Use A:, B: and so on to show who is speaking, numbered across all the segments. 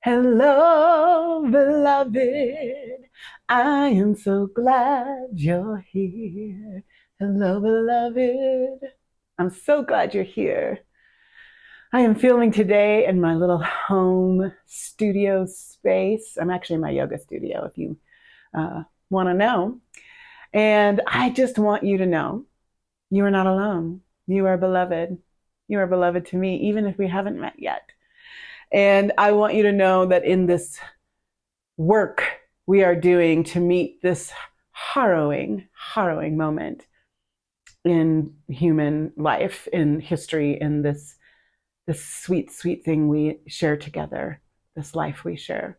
A: Hello, beloved. I am so glad you're here. Hello, beloved. I'm so glad you're here. I am filming today in my little home studio space. I'm actually in my yoga studio, if you want to know. And I just want you to know you are not alone. You are beloved. You are beloved to me, even if we haven't met yet. And I want you to know that in this work we are doing to meet this harrowing moment in human life, in history, in this sweet thing we share together, this life we share,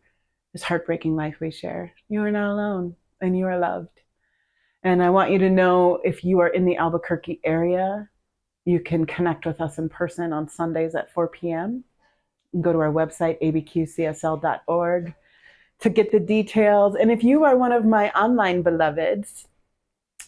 A: this heartbreaking life we share. You are not alone, and you are loved. And I want you to know, if you are in the Albuquerque area, you can connect with us in person on Sundays at 4 p.m. Go to our website, ABQCSL.org, to get the details. And if you are one of my online beloveds,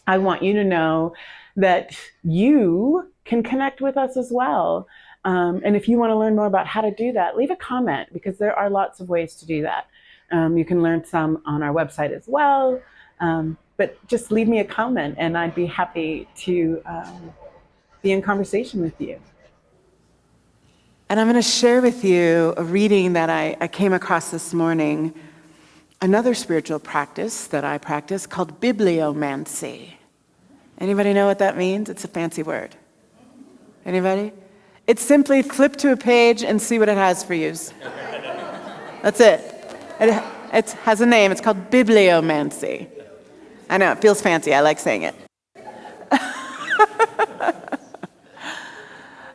A: I want you to know that you can connect with us as well. And if you want to learn more about how to do that, leave a comment, because there are lots of ways to do that. You can learn some on our website as well. But just leave me a comment and I'd be happy to be in conversation with you. And I'm going to share with you a reading that I came across this morning, another spiritual practice that I practice called bibliomancy. Anybody know what that means? It's a fancy word. Anybody? It's simply flip to a page and see what it has for you. That's it. It has a name. It's called bibliomancy. I know, it feels fancy. I like saying it.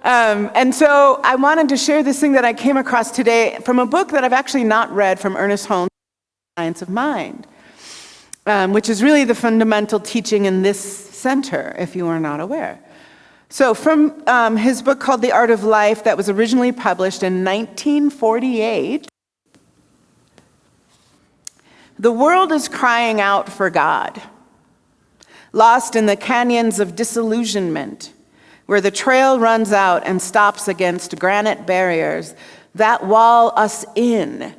A: And so I wanted to share this thing that I came across today from a book that I've actually not read, from Ernest Holmes, Science of Mind, which is really the fundamental teaching in this center, if you are not aware. So from his book called The Art of Life, that was originally published in 1948, the world is crying out for God, lost in the canyons of disillusionment, where the trail runs out and stops against granite barriers that wall us in.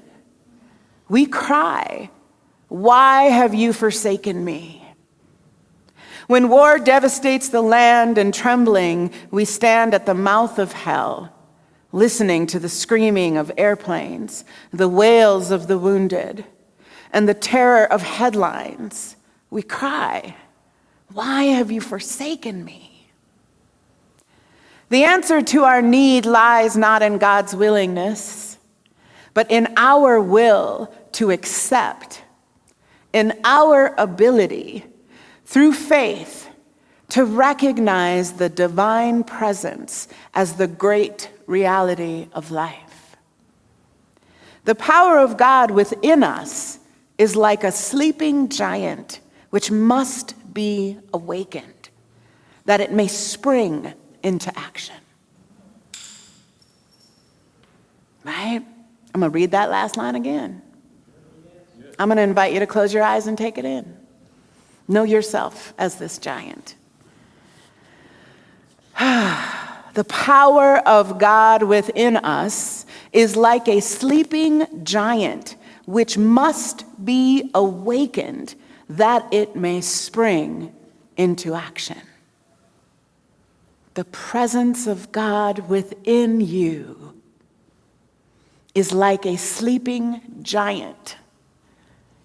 A: We cry, "Why have you forsaken me?" When war devastates the land and trembling, we stand at the mouth of hell, listening to the screaming of airplanes, the wails of the wounded, and the terror of headlines. We cry, "Why have you forsaken me?" The answer to our need lies not in God's willingness, but in our will to accept, in our ability, through faith, to recognize the divine presence as the great reality of life. The power of God within us is like a sleeping giant which must be awakened, that it may spring into action. Right? I'm going to read that last line again. I'm going to invite you to close your eyes and take it in. Know yourself as this giant. The power of God within us is like a sleeping giant which must be awakened that it may spring into action. The presence of God within you is like a sleeping giant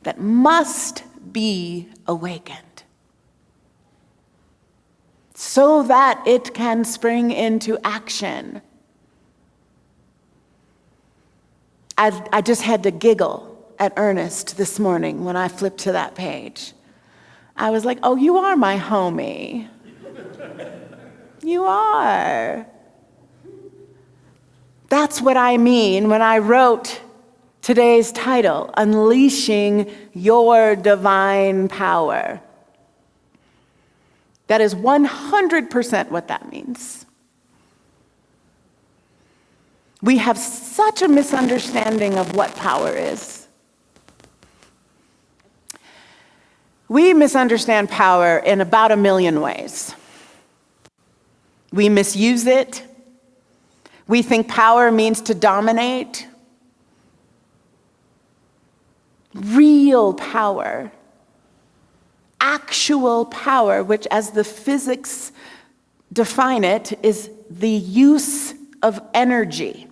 A: that must be awakened so that it can spring into action. I just had to giggle at Ernest this morning when I flipped to that page. I was like, "Oh, you are my homie. You are." That's what I mean when I wrote today's title, Unleashing Your Divine Power. That is 100% what that means. We have such a misunderstanding of what power is. We misunderstand power in about 1 million ways. We misuse it. We think power means to dominate. Real power, actual power, which as the physics define it, is the use of energy.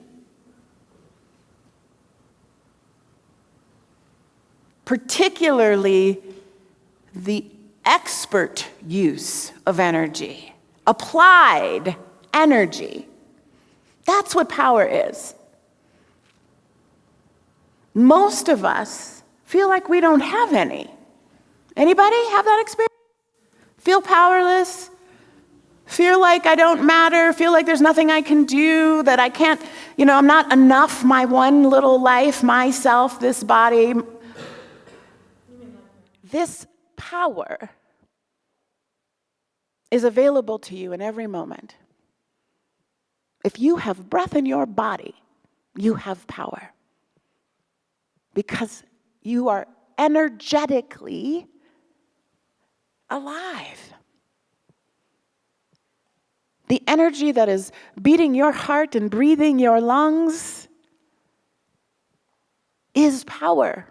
A: Particularly the expert use of energy, applied energy. That's what power is. Most of us feel like we don't have any. Anybody have that experience? Feel powerless? Feel like I don't matter? Feel like there's nothing I can do, that I can't, I'm not enough, my one little life, myself, this body. This power is available to you in every moment. If you have breath in your body, you have power. Because you are energetically alive. The energy that is beating your heart and breathing your lungs is power.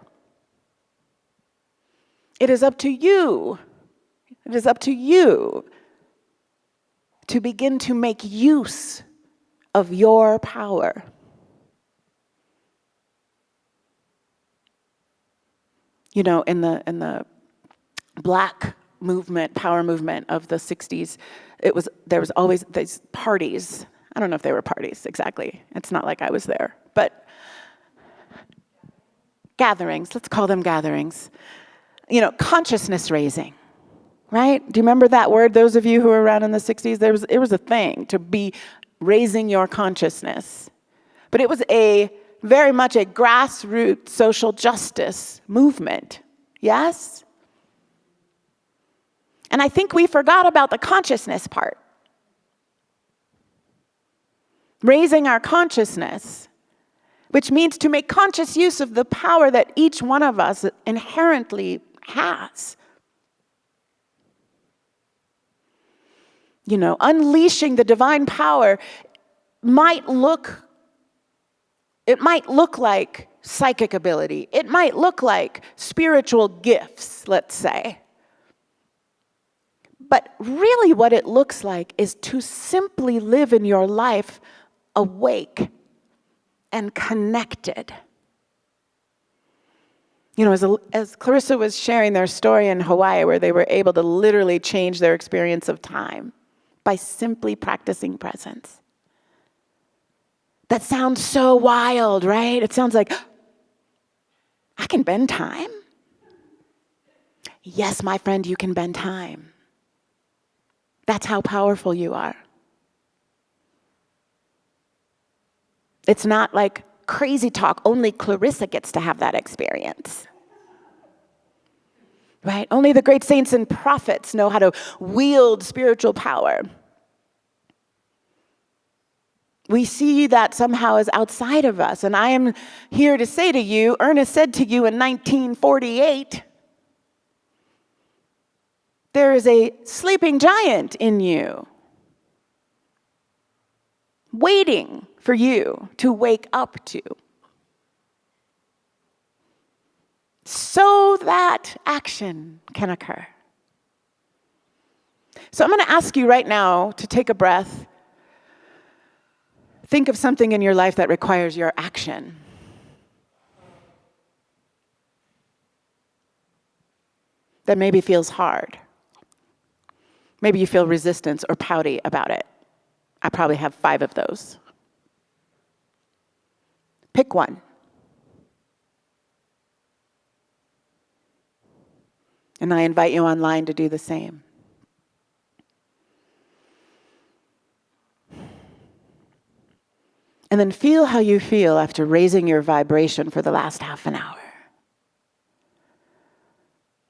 A: It is up to you. It is up to you to begin to make use of your power. In the Black movement, power movement of the 60s, there was always these parties. I don't know if they were parties exactly. It's not like I was there, but gatherings, let's call them gatherings. Consciousness raising, right? Do you remember that word? Those of you who were around in the 60s, it was a thing to be raising your consciousness. But it was very much a grassroots social justice movement, yes? And I think we forgot about the consciousness part. Raising our consciousness, which means to make conscious use of the power that each one of us inherently has. Unleashing the divine power might look like psychic ability. It might look like spiritual gifts, let's say. But really what it looks like is to simply live in your life awake and connected. As Clarissa was sharing their story in Hawaii, where they were able to literally change their experience of time by simply practicing presence. That sounds so wild, right? It sounds like, I can bend time? Yes, my friend, you can bend time. That's how powerful you are. It's not like crazy talk. Only Clarissa gets to have that experience. Right? Only the great saints and prophets know how to wield spiritual power. We see that somehow as outside of us. And I am here to say to you, Ernest said to you in 1948, there is a sleeping giant in you, waiting for you to wake up to, so that action can occur. So I'm going to ask you right now to take a breath. Think of something in your life that requires your action. That maybe feels hard. Maybe you feel resistance or pouty about it. I probably have 5 of those. Pick one. And I invite you online to do the same. And then feel how you feel after raising your vibration for the last half an hour.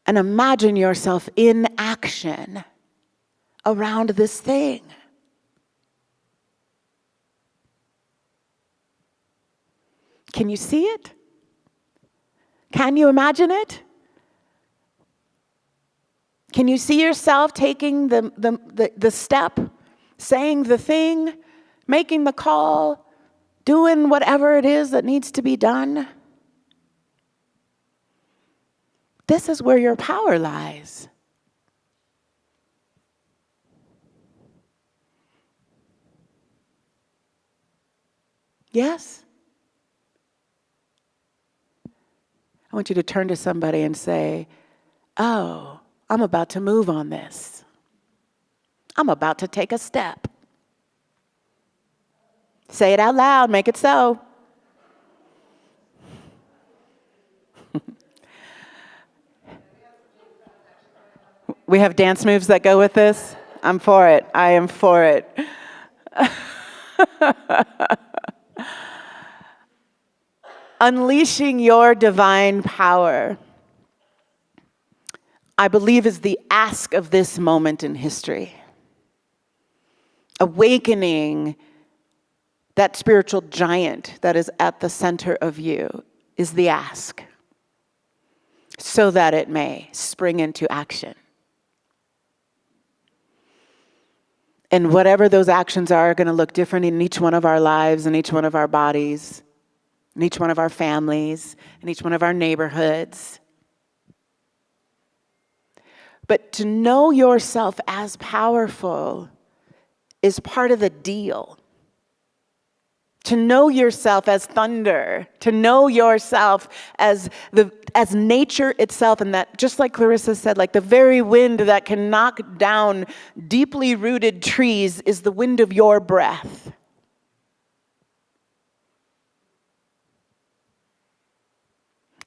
A: And imagine yourself in action around this thing. Can you see it? Can you imagine it? Can you see yourself taking the step, saying the thing, making the call, doing whatever it is that needs to be done. This is where your power lies. Yes? I want you to turn to somebody and say, oh, I'm about to move on this. I'm about to take a step. Say it out loud, make it so. We have dance moves that go with this. I'm for it. I am for it. Unleashing your divine power, I believe, is the ask of this moment in history. Awakening that spiritual giant that is at the center of you is the ask, so that it may spring into action. And whatever those actions are going to look different in each one of our lives, in each one of our bodies, in each one of our families, in each one of our neighborhoods. But to know yourself as powerful is part of the deal. To know yourself as thunder, to know yourself as nature itself, and that, just like Clarissa said, like the very wind that can knock down deeply rooted trees is the wind of your breath.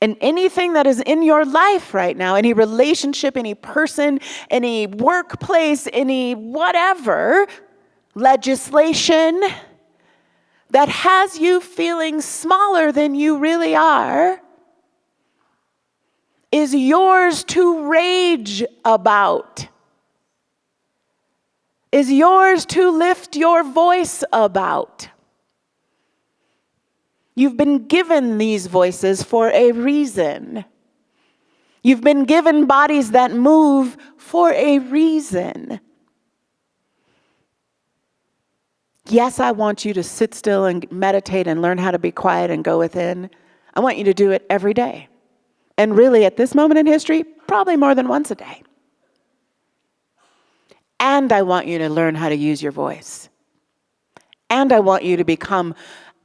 A: And anything that is in your life right now, any relationship, any person, any workplace, any whatever, legislation that has you feeling smaller than you really are, is yours to rage about, is yours to lift your voice about. You've been given these voices for a reason. You've been given bodies that move for a reason. Yes, I want you to sit still and meditate and learn how to be quiet and go within. I want you to do it every day. And really, at this moment in history, probably more than once a day. And I want you to learn how to use your voice. And I want you to become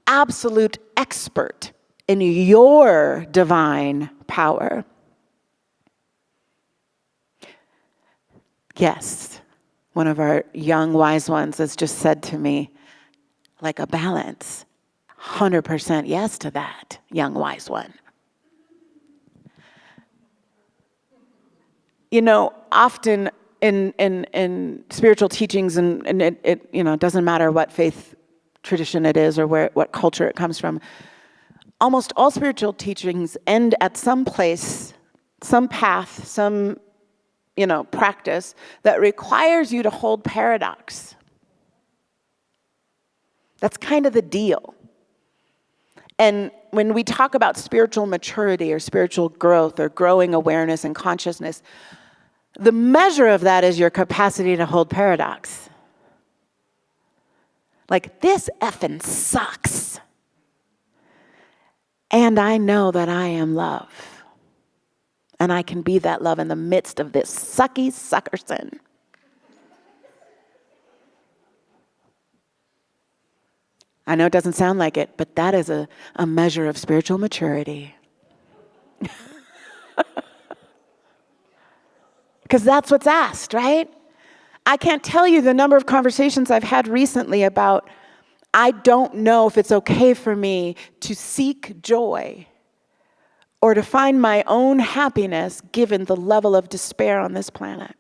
A: absolute expert in your divine power. Yes, one of our young wise ones has just said to me, like a balance, 100% yes to that, young wise one. You know, often in spiritual teachings, and it doesn't matter what faith tradition it is or what culture it comes from, almost all spiritual teachings end at some place, some path, some practice that requires you to hold paradox. That's kind of the deal. And when we talk about spiritual maturity or spiritual growth or growing awareness and consciousness, the measure of that is your capacity to hold paradox. Like, this effing sucks. And I know that I am love. And I can be that love in the midst of this sucky suckerson. I know it doesn't sound like it, but that is a measure of spiritual maturity. Because that's what's asked, right? I can't tell you the number of conversations I've had recently about, I don't know if it's okay for me to seek joy or to find my own happiness given the level of despair on this planet.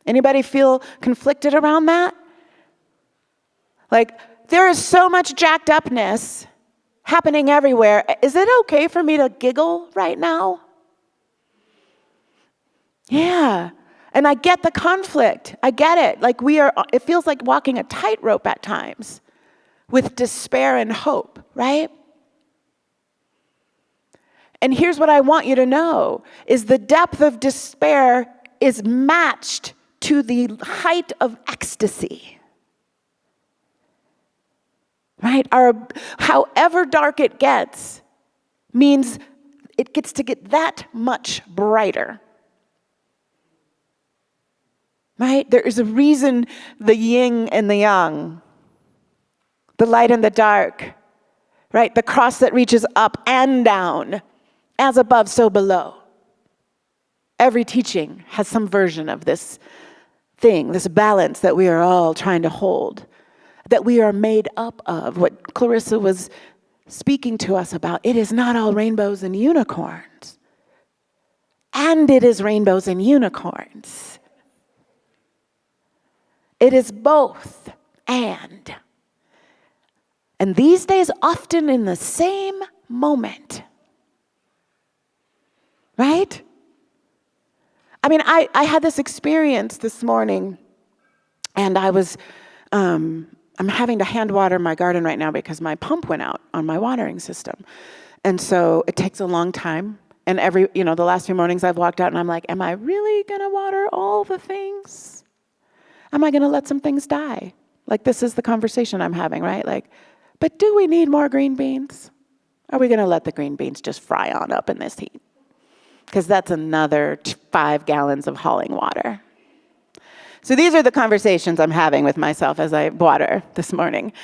A: Anybody feel conflicted around that? Like, there is so much jacked upness happening everywhere. Is it okay for me to giggle right now? Yeah. And I get the conflict. I get it. Like, it feels like walking a tightrope at times with despair and hope, right? And here's what I want you to know, is the depth of despair is matched to the height of ecstasy. right? However dark it gets means it gets to get that much brighter. Right? There is a reason the yin and the yang, the light and the dark, right? The cross that reaches up and down, as above, so below. Every teaching has some version of this thing, this balance that we are all trying to hold, that we are made up of. What Clarissa was speaking to us about, it is not all rainbows and unicorns. And it is rainbows and unicorns. It is both and. And these days, often in the same moment. Right? I mean, I had this experience this morning, and I was, I'm having to hand water my garden right now because my pump went out on my watering system. And so it takes a long time. And the last few mornings I've walked out and I'm like, am I really going to water all the things? Am I going to let some things die? Like, this is the conversation I'm having, right? Like, but do we need more green beans? Are we going to let the green beans just fry on up in this heat? Because that's another 5 gallons of hauling water. So these are the conversations I'm having with myself as I water this morning.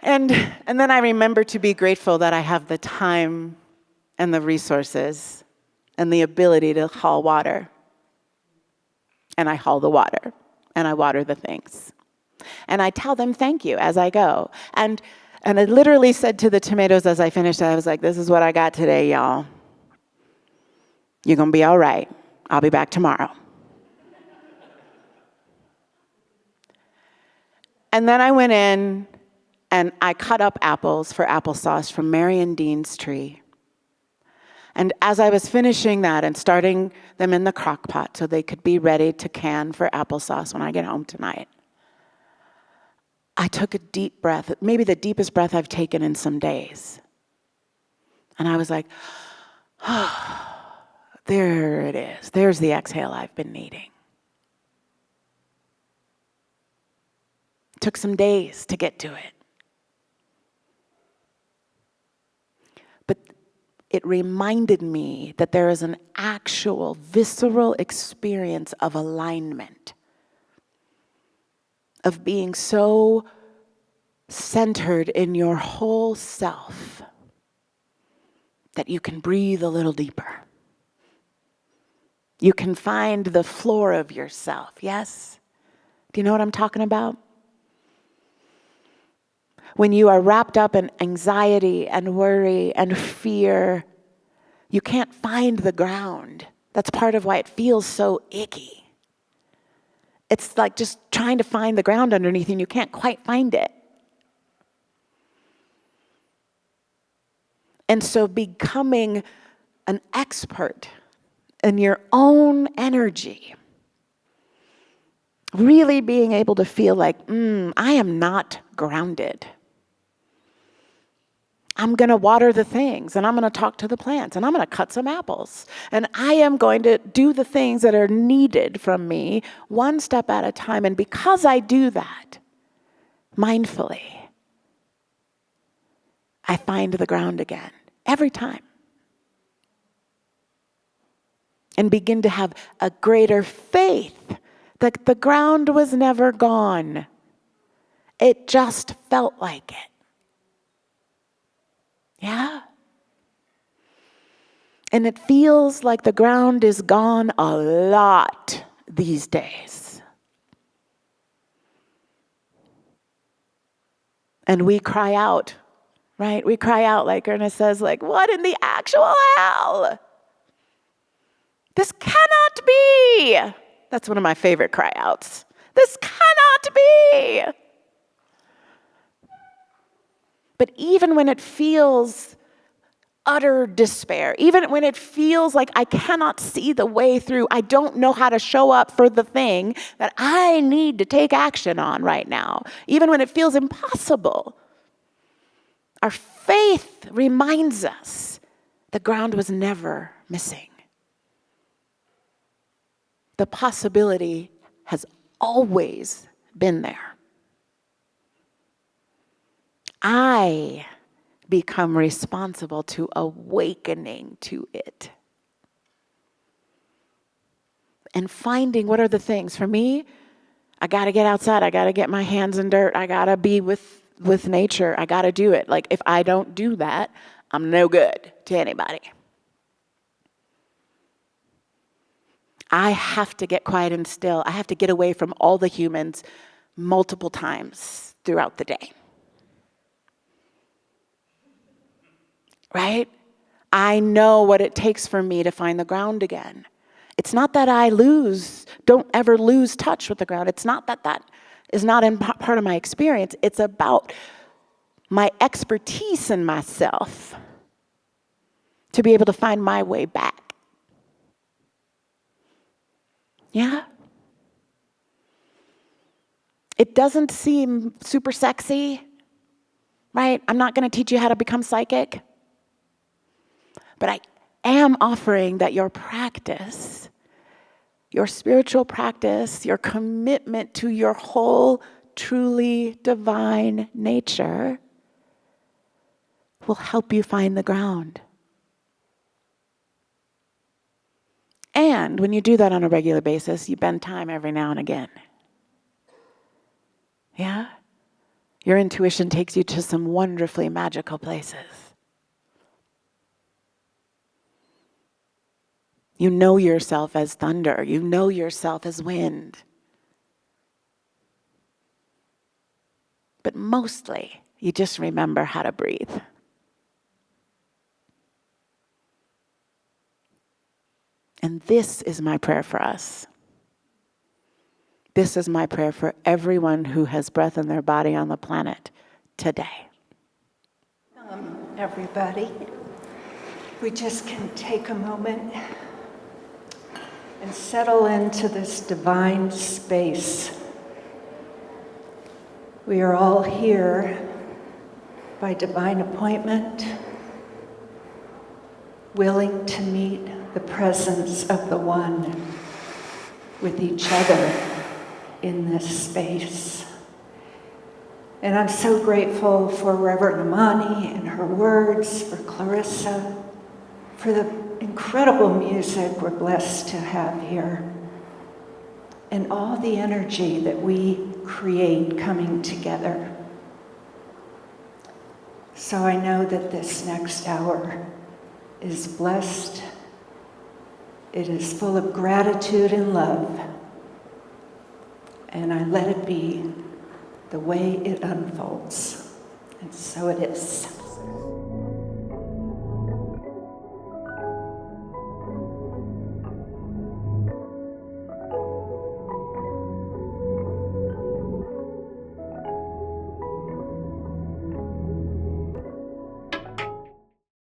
A: And then I remember to be grateful that I have the time and the resources and the ability to haul water. And I haul the water. And I water the things. And I tell them thank you as I go. And I literally said to the tomatoes as I finished, I was like, this is what I got today, y'all. You're going to be all right. I'll be back tomorrow. And then I went in and I cut up apples for applesauce from Mary and Dean's tree. And as I was finishing that and starting them in the crock pot so they could be ready to can for applesauce when I get home tonight, I took a deep breath, maybe the deepest breath I've taken in some days. And I was like, oh, there it is. There's the exhale I've been needing. It took some days to get to it. But it reminded me that there is an actual visceral experience of alignment, of being so centered in your whole self that you can breathe a little deeper. You can find the floor of yourself, yes? Do you know what I'm talking about? When you are wrapped up in anxiety and worry and fear, you can't find the ground. That's part of why it feels so icky. It's like just trying to find the ground underneath you and you can't quite find it. And so becoming an expert in your own energy, really being able to feel like, I am not grounded. I'm going to water the things, and I'm going to talk to the plants, and I'm going to cut some apples. And I am going to do the things that are needed from me one step at a time. And because I do that mindfully, I find the ground again every time. And begin to have a greater faith that the ground was never gone. It just felt like it. Yeah? And it feels like the ground is gone a lot these days. And we cry out, right? We cry out like Ernest says, like, what in the actual hell? This cannot be. That's one of my favorite cry outs. This cannot be. But even when it feels utter despair, even when it feels like I cannot see the way through, I don't know how to show up for the thing that I need to take action on right now, even when it feels impossible, our faith reminds us the ground was never missing. The possibility has always been there. I become responsible to awakening to it. And finding what are the things. For me, I got to get outside. I got to get my hands in dirt. I got to be with nature. I got to do it. Like, if I don't do that, I'm no good to anybody. I have to get quiet and still. I have to get away from all the humans multiple times throughout the day. Right? I know what it takes for me to find the ground again. It's not that I don't ever lose touch with the ground. It's not that that is not part of my experience. It's about my expertise in myself to be able to find my way back. Yeah? It doesn't seem super sexy, right? I'm not going to teach you how to become psychic. But I am offering that your practice, your spiritual practice, your commitment to your whole, truly divine nature will help you find the ground. And when you do that on a regular basis, you bend time every now and again. Yeah? Your intuition takes you to some wonderfully magical places. You know yourself as thunder. You know yourself as wind. But mostly, you just remember how to breathe. And this is my prayer for us. This is my prayer for everyone who has breath in their body on the planet today.
B: Everybody, we just can take a moment and settle into this divine space. We are all here by divine appointment, willing to meet the presence of the One with each other in this space. And I'm so grateful for Reverend Amani and her words, for Clarissa, for the incredible music we're blessed to have here, and all the energy that we create coming together. So I know that this next hour is blessed. It is full of gratitude and love. And I let it be the way it unfolds. And so it is.